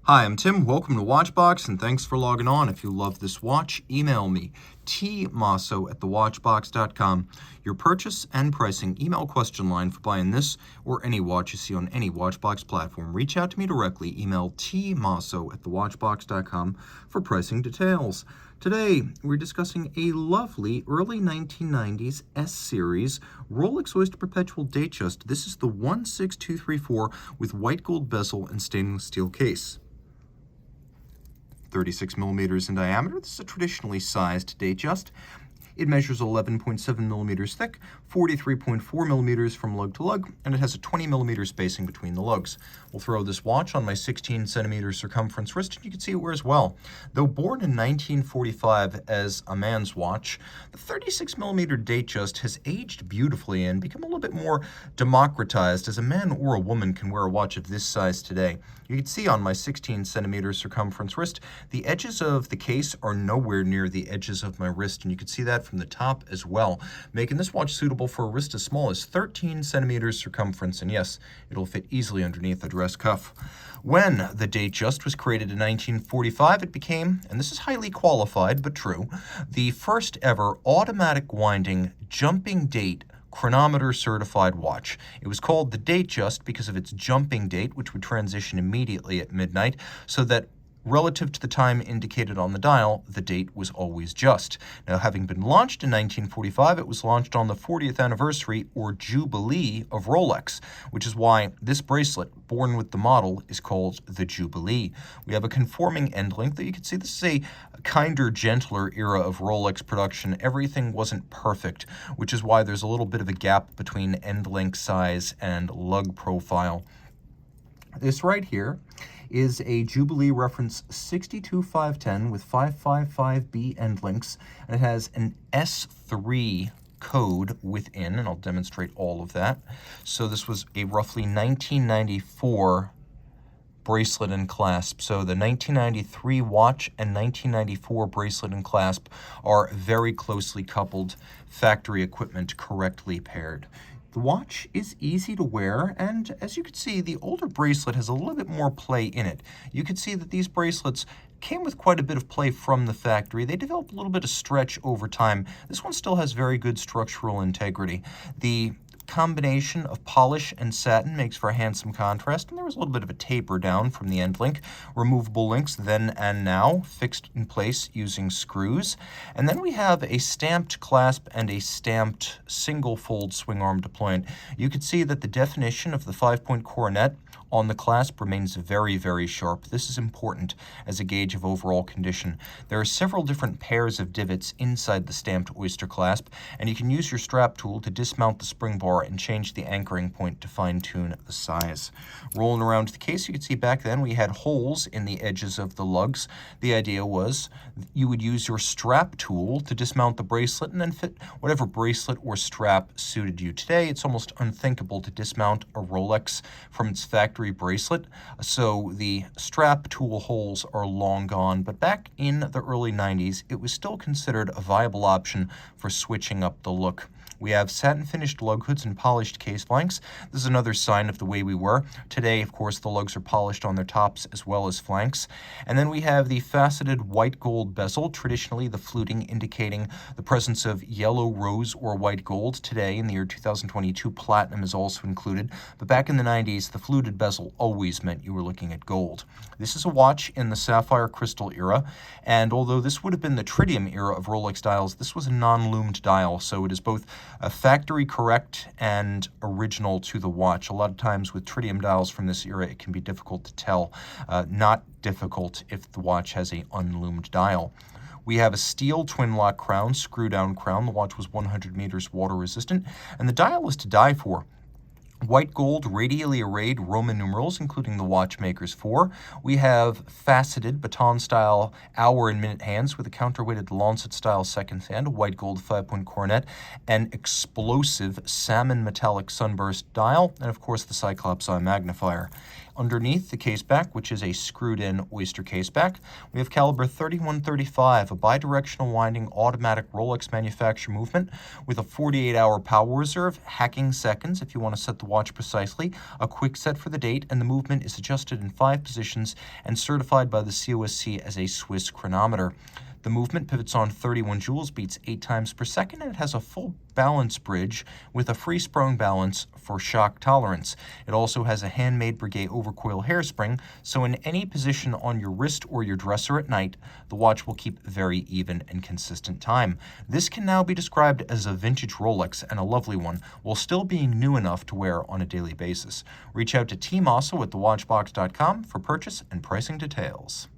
Hi, I'm Tim. Welcome to Watchbox, and thanks for logging on. If you love this watch, email me, tmosso@thewatchbox.com. Your purchase and pricing email question line for buying this or any watch you see on any Watchbox platform. Reach out to me directly. Email tmosso@thewatchbox.com for pricing details. Today, we're discussing a lovely early 1990s S-Series Rolex Oyster Perpetual Datejust. This is the 16234 with white gold bezel and stainless steel case. 36 millimeters in diameter. This is a traditionally sized Datejust. It measures 11.7 millimeters thick, 43.4 millimeters from lug to lug, and it has a 20 millimeter spacing between the lugs. We'll throw this watch on my 16 centimeter circumference wrist, and you can see it wears well. Though born in 1945 as a man's watch, the 36 millimeter Datejust has aged beautifully and become a little bit more democratized, as a man or a woman can wear a watch of this size today. You can see on my 16 centimeter circumference wrist, the edges of the case are nowhere near the edges of my wrist, and you can see that from the top as well, making this watch suitable for a wrist as small as 13 centimeters circumference, and yes, it'll fit easily underneath a dress cuff. When the Datejust was created in 1945, it became, and this is highly qualified but true, the first ever automatic winding jumping date chronometer certified watch. It was called the Datejust because of its jumping date, which would transition immediately at midnight, so that relative to the time indicated on the dial, the date was always just. Now, having been launched in 1945, it was launched on the 40th anniversary, or Jubilee, of Rolex, which is why this bracelet, born with the model, is called the Jubilee. We have a conforming end link that you can see. This is a kinder, gentler era of Rolex production. Everything wasn't perfect, which is why there's a little bit of a gap between end link size and lug profile. This right here is a Jubilee reference 62510 with 555B end links, and it has an S3 code within, and I'll demonstrate all of that. So this was a roughly 1994 bracelet and clasp. So the 1993 watch and 1994 bracelet and clasp are very closely coupled, factory equipment correctly paired. The watch is easy to wear, and as you can see, the older bracelet has a little bit more play in it. You can see that these bracelets came with quite a bit of play from the factory. They developed a little bit of stretch over time. This one still has very good structural integrity. The combination of polish and satin makes for a handsome contrast, and there was a little bit of a taper down from the end link. Removable links then and now, fixed in place using screws. And then we have a stamped clasp and a stamped single fold swing arm deployment. You can see that the definition of the 5-point coronet on the clasp remains very, very sharp. This is important as a gauge of overall condition. There are several different pairs of divots inside the stamped oyster clasp, and you can use your strap tool to dismount the spring bar and change the anchoring point to fine-tune the size. Rolling around the case, you can see back then we had holes in the edges of the lugs. The idea was you would use your strap tool to dismount the bracelet and then fit whatever bracelet or strap suited you. Today, it's almost unthinkable to dismount a Rolex from its factory bracelet, so the strap tool holes are long gone, but back in the early 90s, it was still considered a viable option for switching up the look. We have satin-finished lug hoods and polished case flanks. This is another sign of the way we were. Today, of course, the lugs are polished on their tops as well as flanks. And then we have the faceted white gold bezel, traditionally the fluting indicating the presence of yellow, rose, or white gold. Today, in the year 2022, platinum is also included. But back in the 90s, the fluted bezel always meant you were looking at gold. This is a watch in the sapphire crystal era, and although this would have been the tritium era of Rolex dials, this was a non-lumed dial, so it is both a factory correct and original to the watch. A lot of times with tritium dials from this era, it can be difficult to tell. Not difficult if the watch has a unloomed dial. We have a steel twin lock crown, screw down crown. The watch was 100 meters water resistant, and the dial was to die for. White gold radially arrayed Roman numerals, including the watchmaker's 4. We have faceted baton-style hour and minute hands with a counterweighted lancet-style second hand, a white gold 5-point coronet, an explosive salmon metallic sunburst dial, and of course the Cyclops eye magnifier. Underneath the case back, which is a screwed-in oyster case back, we have caliber 3135, a bidirectional winding automatic Rolex manufacture movement with a 48-hour power reserve, hacking seconds if you want to set the watch precisely, a quick set for the date, and the movement is adjusted in 5 positions and certified by the COSC as a Swiss chronometer. The movement pivots on 31 joules, beats 8 times per second, and it has a full balance bridge with a free sprung balance for shock tolerance. It also has a handmade Breguet overcoil hairspring, so in any position on your wrist or your dresser at night, the watch will keep very even and consistent time. This can now be described as a vintage Rolex, and a lovely one, while still being new enough to wear on a daily basis. Reach out to Team Mosso at thewatchbox.com for purchase and pricing details.